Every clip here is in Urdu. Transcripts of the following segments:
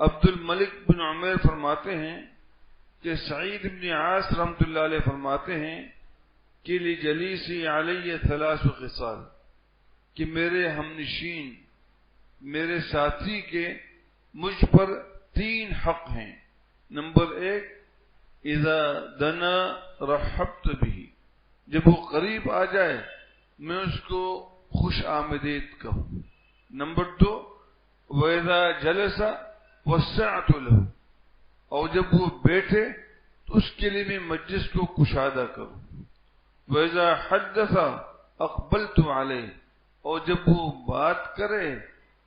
عبد الملک بن عمیر فرماتے ہیں کہ سعید بن عاص رحمۃ اللہ علیہ فرماتے ہیں کہ لجلیسی علی ثلاث خصال، کہ میرے ہمنشین میرے ساتھی کے مجھ پر 3 حق ہیں۔ نمبر 1، اذا دنا رحبت به، جب وہ قریب آ جائے میں اس کو خوش آمدید کہوں۔ نمبر 2، وَإِذَا جَلَسَ وَسَّعْتُ لَهُ، اور جب وہ بیٹھے تو اس کے لیے میں مجلس کو کشادہ کروں۔ وَإِذَا حَدَّثَ أَقْبَلْتُ عَلَيْهِ، اور جب وہ بات کرے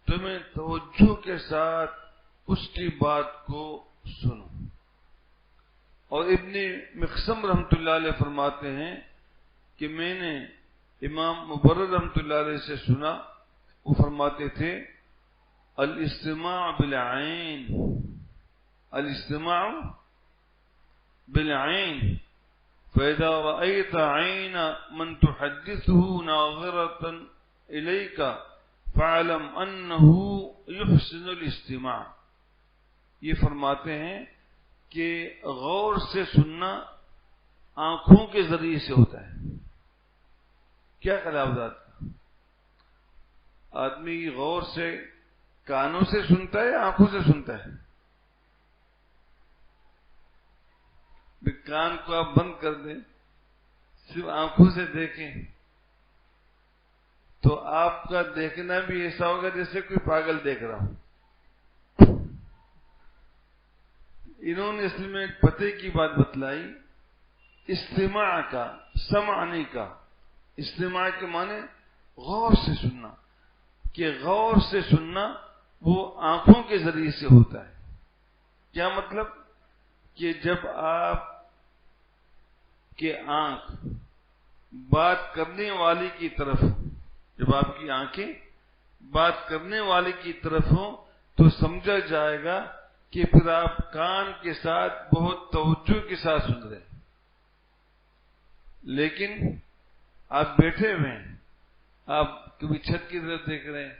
تو میں توجہ کے ساتھ اس کی بات کو سنوں۔ اور ابن مقسم رحمۃ اللہ علیہ فرماتے ہیں کہ میں نے امام مبرد رحمۃ اللہ علیہ سے سنا، وہ فرماتے تھے الاستماع بالعین، الاستماع بالعین، فإذا رأيت عين من تحدثه ناظرة إليك فاعلم أنه يحسن الاستماع۔ یہ فرماتے ہیں کہ غور سے سننا آنکھوں کے ذریعے سے ہوتا ہے۔ کیا خلاف ذات کا آدمی غور سے کانوں سے سنتا ہے یا آنکھوں سے سنتا ہے؟ کان کو آپ بند کر دیں، صرف آنکھوں سے دیکھیں تو آپ کا دیکھنا بھی ایسا ہوگا جیسے کوئی پاگل دیکھ رہا ہو۔ انہوں نے اس میں ایک پتے کی بات بتلائی، استماع کا، سمعنی کا۔ استماع کے معنی غور سے سننا، کہ غور سے سننا وہ آنکھوں کے ذریعے سے ہوتا ہے۔ کیا مطلب؟ کہ جب آپ کی آنکھ بات کرنے والی کی طرف ہو، جب آپ کی آنکھیں بات کرنے والے کی طرف ہوں تو سمجھا جائے گا کہ پھر آپ کان کے ساتھ بہت توجہ کے ساتھ سن رہے ہیں۔ لیکن آپ بیٹھے ہوئے ہیں، آپ کبھی چھت کی طرف دیکھ رہے ہیں،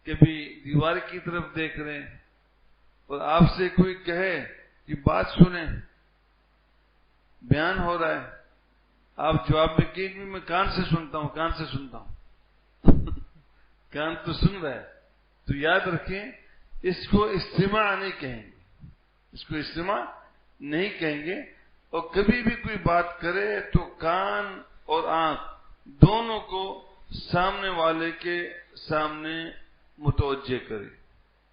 کبھی دیوار کی طرف دیکھ رہے ہیں، اور آپ سے کوئی کہے کہ بات سنیں، بیان ہو رہا ہے، آپ جواب میں کہ میں کان سے سنتا ہوں، کان سے سنتا ہوں۔ کان تو سن رہا ہے، تو یاد رکھیں اس کو استماع نہیں کہیں گے، اس کو استماع نہیں کہیں گے۔ اور کبھی بھی کوئی بات کرے تو کان اور آنکھ دونوں کو سامنے والے کے سامنے متوجہ کرے۔